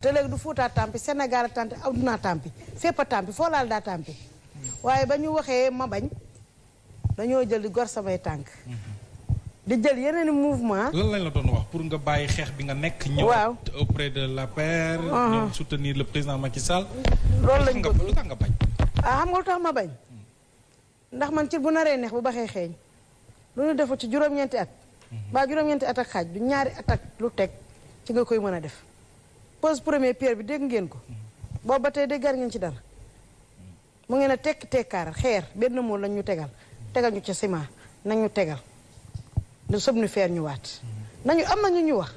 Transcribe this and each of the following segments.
te léegi du Fuuta tampi Sénégal tampi adduna tampi fépp tampi foo laal daa tampi waaye ba ñu waxee ma bañ dañoo jël di gor samay tànk di jël yeneen mouvement. lan lañ la doon wax pour nga bàyyi xeex bi nga nekk. waaw ñëw auprès de l'APR. ñëw soutenir le président Macky Sall. loolu lañ ko lu tax nga bañ. xam nga lu tax ma bañ ndax man ci bu naree neex bu baxee xeeñ lu ñu defu ci juróom-ñeenti at. ba juróom-ñeenti at ak xaaj du ñaari at ak lu teg ci nga koy mën a def. pose première pierre bi dégg ngeen ko boobu ba tey déggaat ngeen ci dara mu ngeen a tekk tekkaaral xeer benn moom lañ ñu tegal ñu ca ciment nañ ñu tegal de somnifère ñu waat nañu am nañu ñu wax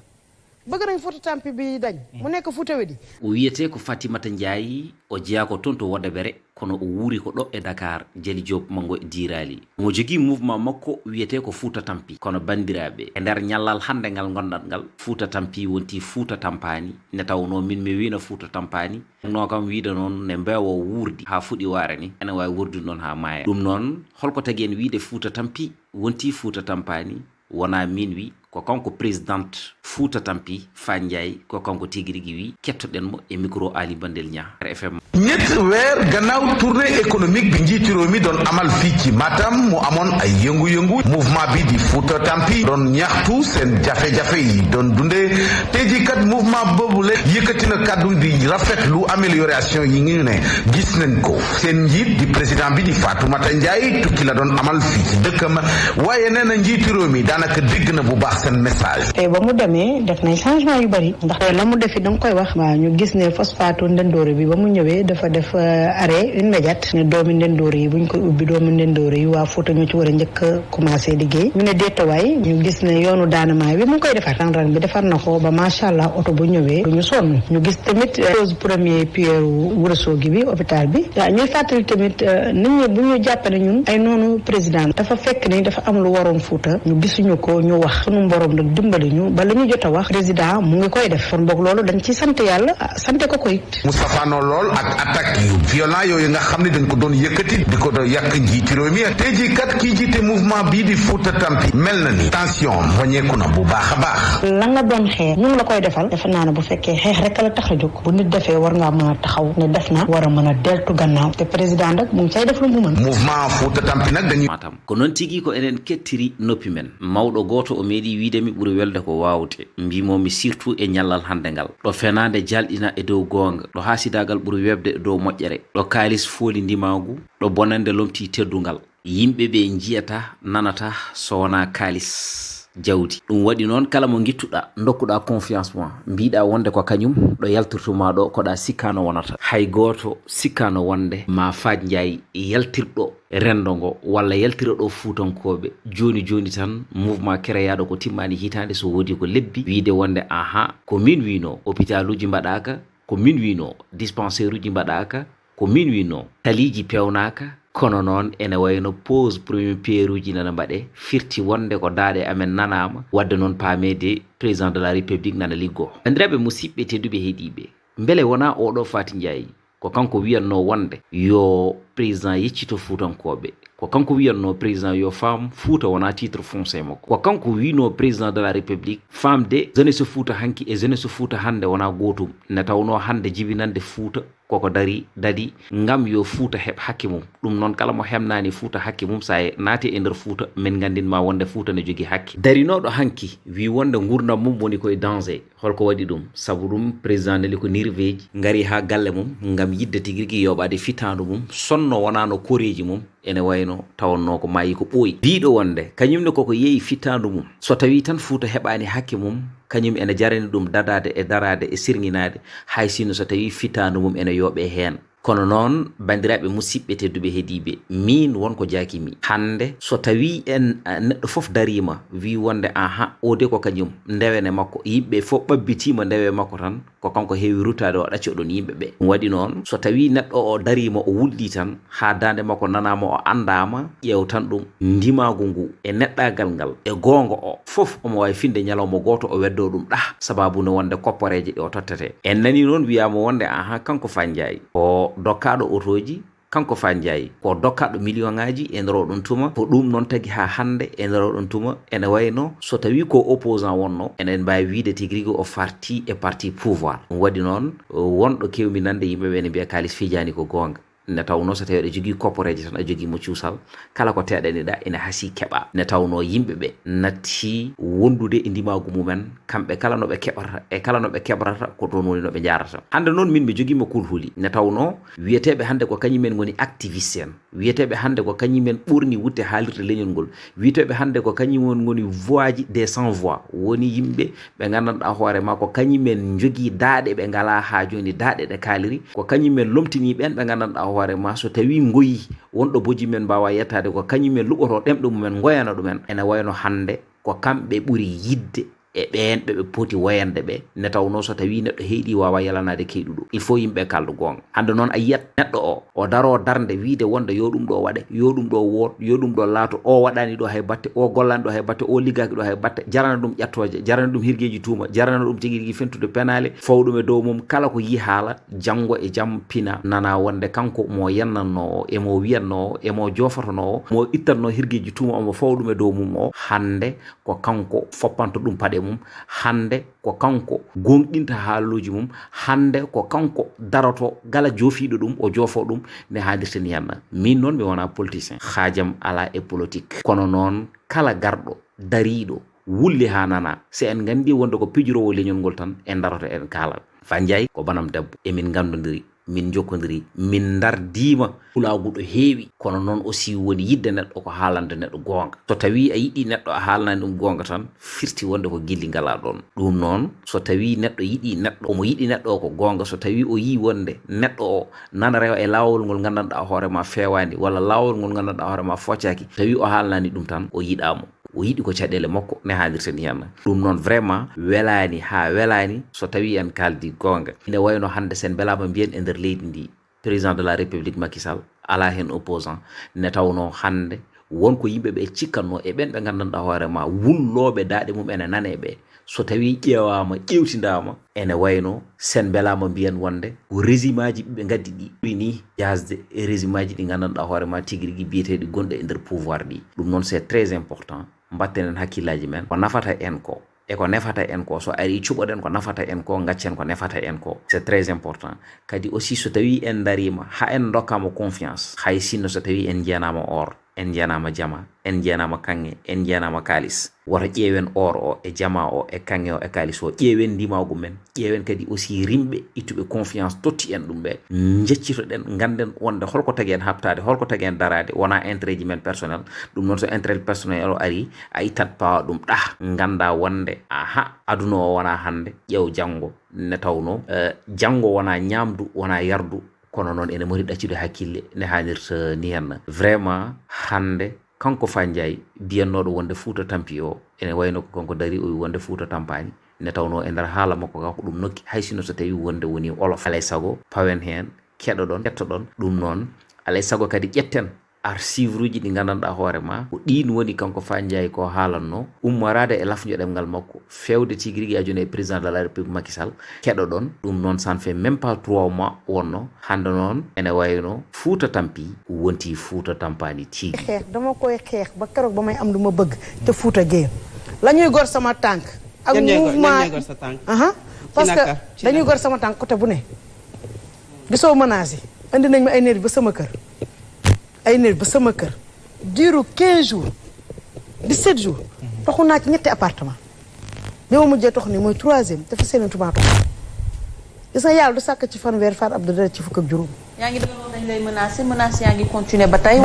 bëgg nañ Fouta Tampi bi dañ mu nekk Fouta Wedi o wiyete ko Fatimata Ndiaye o jeeya ko toon to Wodebere kono o wuuri ko ɗo e Dakar Jeli Diop mango e diirali mo jogii mouvement makko wiyete ko Fouta Tampi kono bandiraɓe e nder ñallal hande ngal gonɗat ngal Fouta Tampi wonti Fouta Tampani ne tawno min mi wino Fouta Tampani no kam wiide noon ne mbewo wuurdi ha fuɗi waare ni ene wawi wurdude noon ha maaya ɗum noon holko tagi en wiide Fouta Tampi wonti Fouta Tampani wona min wi ko kanko présidente Fouta Tampi Fandiaye ko kanko tigi rigui wi kettoɗen mo e micro Ali Bandel Nia RFM ñett weer gannaaw tournée économique bi njiiti réew mi doon amal fii ci Matam mu amoon ay yëngu-yëngu mouvement bi di Fouta Tampi doon ñaxtu seen jafe-jafe yi doon dundee tey jii kat mouvement boobule yëkkati na kàddu di rafetlu amélioration yi ngi ne gis nañ ko seen njiit di président bi di Fatoumata Ndiaye tukki la doon amal fii ci dëkkam waaye nee na njiiti réew mi daanaka dégg na bu baax seen message. tey ba mu demee def nañ changement yu bari ndax la mu defi da nga koy wax. waaw ñu gis ne phosphate ndendoore bi ba mu ñëwee dafa def arrêt immédiat ne doomi ndendoore yi buñ koy ubbi doomi ndendoore yi waa Fouta ñu ci war a njëkk a commencé liggéey ñu ne deetawaay ñu gis ne yoonu daanamaay bi mu ngi koy defar rang bi defar na ko ba macha allah oto bu ñëwee du ñu sonn ñu gis tamit pose premier pierre Ourossogui bi hôpital bi waaw ñuy fàttali tamit nit ñi bu ñu jàppale ñun ay noonu président dafa fekk ni dafa am lu waroon Fouta ñu gisuñu ko ñu wax sunu borom nag dimbali ñu ba la ñu jot a wax président mu ngi koy def kon boog loolu dañ ci sant yàlla sante ko it Moustapha No lool ak attaque yu violent yooyu nga xam ne dañ ko doon yëkkati di ko doon yàq njiiti réew mi tey jii kat kii jiite mouvement bii di Fouta Tampi mel na ni tension wàññeeku na bu baax a baax. la nga doon xeex ñu ngi la koy defal defe naa ne bu fekkee xeex rek la tax a jóg bu nit defee war ngaa mën a taxaw ne def na war a mën a deltu gannaaw te président rek mu ngi cay def lu mu mën. mouvement Fouta Tampi nag dañuy matam ko noon tigi ko enen kettiri noppi men mawɗo goto o meeɗi wiidemi ɓuuri welde ko wawde mbimomi surtout e ñallal hande ngal ɗo fenade jalɗina e dow gonga ɗo hasidagal ɓuuri webde e dow moƴƴere ɗo kalis fooli ndimagu ɗo bonande lomti teddugal yimɓe ɓe jiyata nanata so wona kalis jawdi ɗum waɗi noon kala mo gittuɗa dokkuɗa confiance ma mbiɗa wonde ko kañum ɗo yaltirtuma ɗo koɗa sikkano wonata hay goto sikkano wonde ma Fat Ndiaye yaltirɗo rendo ngo walla yaltira ɗo fuutankoɓe joni tan mouvement créaɗo ko timmani hitande so woodi ko lebbi wiide wonde aha ko min wino hôpital uji mbaɗaka ko min wino dispensaire uji mbaɗaka ko min wino taliji pewnaka kono noon ene wayno pose premier pierre uji nana mbaɗe firti wonde ko daaɗe amen nanama wadde noon paamede président de la république nana liggo bandiraɓe musidɓe tedduɓe heeɗiɓe beele wona oɗo Faty Ndiaye ko kanko wiyanno wonde yo président yeccito fuutankoɓe ko kanko wiyanno président yo fam Fouta wona titre foncier makko ko kanko wino président de la république famde jeunesse Fouta hanki e jeunesse Fouta hande wona gotum ne tawno hande jibinande Fouta koko dadi ngam yo Fouta heɓ hakke mum ɗum noon kala mo hemnani Fouta hakke mum sa naati e nder Fouta min gandinma wonde Fouta ne jogui hakke darinoɗo hanki wi wonde gurdam mum woni koye danger holko waɗi ɗum saabu ɗum président neli ko nirveji gari ha galle mum ngam yidde tigui rigui yoɓade fitandu mum sonno wonano koreji mum ene wayno tawanno ko mayi ko ɓooyi biɗo wonde kañumne koko yeeyi fitandu mum so tawi tan Fouta heɓani hakke mum kañum ene jarani ɗum dadade e darade e sirginade hay sino so tawi fitandu mum ene yooɓe hen kono noon bandiraɓe musidɓe tedduɓe heediɓe min wonko jakimi hande so tawi en neɗɗo foof darima wi wonde aha o de ko kañum ndewene makko yimɓe fof ɓabbitima ndewe makko tan ko kanko heewi rutade o ɗacco ɗon yimɓeɓe ɗum waɗi noon so tawi neɗɗo o darima o wulɗi tan ha dande makko nanama o andama ƴeew tan ɗum ndimagu ngu e neɗɗagal ngal e gonga o foof omo wawi finde ñalawma goto o weddo ɗum ɗa sababu no wonde koppareje ɗe o tottete en nani noon wiyama wonde aha kanko Faty Ndiaye o dokkaɗo otoji kanko Fa Ndiaye ko dokkaɗo million ngaji e nder oɗon tuma ko ɗum noon tagi ha hande e nder oɗon tuma ene wayno so tawi ko opposant wonno enen mbawi wiide tigui rigui o farti e parti pouvoir ɗum waɗi noon wonɗo kewmi nande yimɓeɓe ne mbiya Kalis Fidiani ko gonga ne tawno so tawi aɗa jogui kopporeje tan a jogui mo cuusal kala ko teɗaniɗa ina haasi keɓa ne tawno yimɓeɓe natti wondude e ndimagu mumen kamɓe kala noɓe keɓata e kala noɓe keɓrata ko toon woni noɓe jarata hande noon min mi joguima kulhuli ne tawno wiyeteɓe hande ko kañumen goni activiste en wiyeteɓe hande ko kañumen ɓurni wutte haalirde leñol ngol wiyeteɓe hande ko kañumen goni voix ji des sans voix woni yimɓe ɓe gandanɗa hoorema ko kañumen jogui daaɗe ɓe ngala ha joni daaɗe ɗe kaaliri ko kañumen lomtini ɓen ɓe gandanɗa hoorema so tawi goyi wonɗo boji men mbawa yettade ko kañumen luɓoto ɗemɗo mumen goyana ɗumen ene wayno hande ko kamɓe ɓuuri yidde e ɓen ɓeɓe poti wayande ɓe ne tawno so tawi neɗɗo heeɗi wawa yalanade keyɗuɗo il faut yimɓe kaldu gonga hande noon a yiyat neɗɗo o daro darde wiide wonde yo ɗum ɗo waɗe yo ɗum ɗo woot yo ɗum ɗo laato o waɗani ɗo hay batte o gollani ɗo hay batte o liggaki ɗo hay batte jarana ɗum ƴattoje jarana ɗum hirgueji tuuma jarana ɗum tigui rigui fentude penale fawɗum e dow mum kala ko yi haala janggo e jaam pina nana wonde kanko mo yennanno emo wiyanno emo jofotono mo ittanno hirgueji tuuma omo fawɗum e dow mum o hande ko kanko foppanto ɗum paɗe mum hande ko kanko gonɗinta haaluji mum hande ko kanko daroto gala joofiɗo ɗum o joofo ɗum ne haadirteni henna min noon mi wona politicien haajam ala e politique kono noon kala garɗo dariɗo wulli ha nana si en gandi wonde ko pijurowo leñol ngol tan en daroto en kaala Fa Ndiaye ko banam debbo emin gandodiri min jokkodiri min dardima hulaguɗo heewi kono noon aussi woni yidde neɗɗo ko haalande neɗɗo gonga so tawi a yiɗi neɗɗo a haalnani ɗum gonga tan firti wonde ko gilli ngala ɗon ɗum noon so tawi neɗɗo yiɗi neɗɗo omo yiɗi neɗɗo o ko gonga so tawi o yi wonde neɗɗo o nana rewa e lawol ngol gandanɗa hoorema fewani walla lawol ngol gandanɗa hoorema foccaki tawi o haalnani ɗum tan o yiɗamo o yiɗi ko caɗele makko ne haalirteni henna ɗum noon vraiment welani ha welani so tawi en kaldi gonga ine wayno hande sen belama mbiyen e nder leydi ndi président de la république Macky Sall ala hen opposant ne tawno hande wonko yimɓeɓe cikkanno e ɓen ɓe gandanɗa hoorema wulloɓe daaɗe mum ene naneɓe so tawi ƴeewama ƴewtidama ene wayno sen belama mbiyen wonde ko régime aji ɓiɓe gaddi ɗi ni jasde e régime aji ɗi gandanɗa hoorema tigui rigui biyeteɗi gonɗe e nder pouvoir ɗi ɗum noon c'est très important mbattenen hakkillaji men ko nafata en ko e ko nefata en ko so ari cuɓoɗen ko nafata en ko gaccen ko nefata en ko c'est très important kadi aussi so tawi en darima ha en dokkama confiance hay sinno so tawi en jiyanama or en jiyanama jama en jiyanama kanŋe en jiyanama kalis woto ƴeewen or o e jama o e kanŋe o e kalis o ƴeewen ndimagu men ƴeewen kadi aussi rimɓe ittuɓe confiance totti en ɗum ɓe jeccitoɗen ganden wonde holko tagi en habtade holko tagi en darade wona intérêt ji men personnel ɗum noon so intérêt personnel o ari a ittat pawa ɗum ɗah ganda wonde aha aduna o wona hande ƴeew janggo ne tawno janggo wona ñamdu wona yardu kono noon ene mori ɗaccude hakkille ne hannirta ni henna vraiment hande kanko Fa Ndiaye biyannoɗo wonde Fouta Tampi o ene wayno ko kanko dari o wi wonde Fouta Tampani ne tawno e nder haala makko ka ko ɗum nokki hay sino so tawi wonde woni olof alay sago pawen hen keɗoɗon ƴettoɗon ɗum noon alay sago kadi ƴetten archive uji ɗi gandanɗa hoorema ko ɗin woni kanko Fa Ndiaye ko haalanno ummorade e lafjo ɗemgal makko fewde tigui rigui ajone e président de la république Macky Sall keɗoɗon ɗum noon ça ne fait même pas 3 mois wonno hande noon ene wayno Fouta Tampi wonti Fouta Tampani tigui xeex dama koy xeex ba keroog ba may am lu ma bëgg te Fouta Gueye la ñuy gor sama tànk ak mouvement parce que dañuy gor sama tànk côté bu ne gisoo menace yi andi nañ ma ay nervi ba sama kër ay nervi ba sama kër diiru 15 jours 17 jours toxu naa ci ñetti appartement bi ma mujjee tox ni mooy 3e dafa seen tubaab gis nga yàlla du sàkk ci fanweer Fatou Abdou dara ci fukk ak juróom. yaa ngi doon dañ lay menacer yaa ngi continuer ba tey.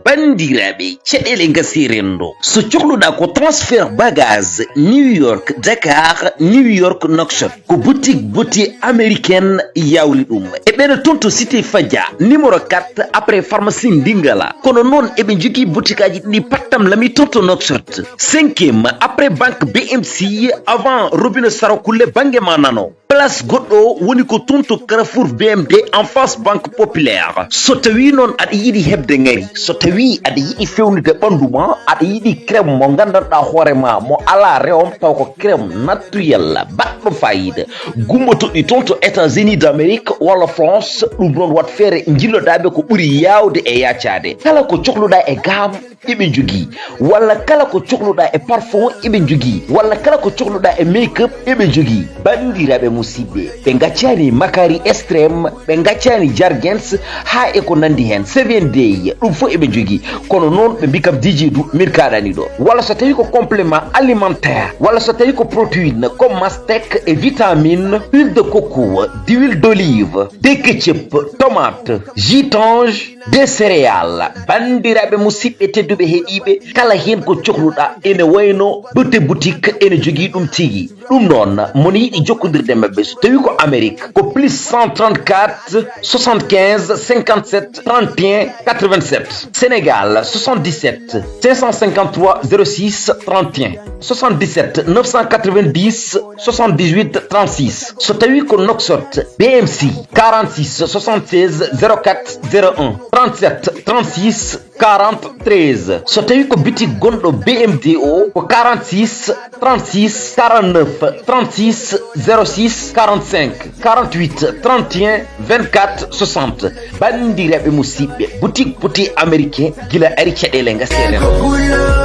bandiraɓe caɗele gasirenɗo so cohluɗa ko transfert bagage New York Dakar New York Nouakchott ko boutique beauté américaine yawli ɗum e ɓeɗa toon to cité Fadia numéro 4 après pharmacie Ndingala kono noon eɓe jogui boutique aji ɗiɗi pattam lami toon to Nouakchott 5e après banque BMC avant robinet Sarakulle banggue ma nano place goɗɗo woni ko toon to Carrefour BMD en face banque populaire so tawi noon aɗa yiiɗi hebde ngari so tawi aɗa yiɗi fewnude ɓandu ma aɗa yiɗi crème mo gandanɗa hoorema mo ala rewom taw ko crème naturel baɗɗo goɗɗo fayida gummotoɗi toon to États-Unis d'Amérique walla France ɗum ɗon wat feere jilloɗaɓe ko ɓuuri yawde e yaccade kala ko cohluɗa e gam eɓe jogui walla kala ko cohluɗa e parfum eɓe jogui walla kala ko cohluɗa e make-up eɓe jogui bandiraɓe musidɓe ɓe gaccani Macari extrême ɓe gaccani Jargens ha e ko nandi hen 7 day ɗum fof eɓe jogui kono noon ɓe mbi kam DJ du min kaɗani ɗo walla so tawi ko complément alimentaire walla so tawi ko protéine comme mastec et vitamine huile de coco d'huile d'olive des ketchup tomate jus d'ange des céréales bandiraɓe musidɓe tedduɓe heeɗiɓe kala hen ko cohluɗa ene wayno beauté boutique ene jogui ɗum tigui ɗum noon mono yiiɗi jokkodirde mabɓe so tawi ko Amérique ko plus 134 75 57 31 87 Sénégal 77 553 06 31 77 990 78 36 so tawi ko Nouakchott BMC 46 76 04 01 37 36 40 13 so tawi ko bitik gonɗo BMDO ko 46 36 49 36 06 45 48 31 24 60 bandiraɓe musidɓe boutique américain gila ari caɗele gaseɗen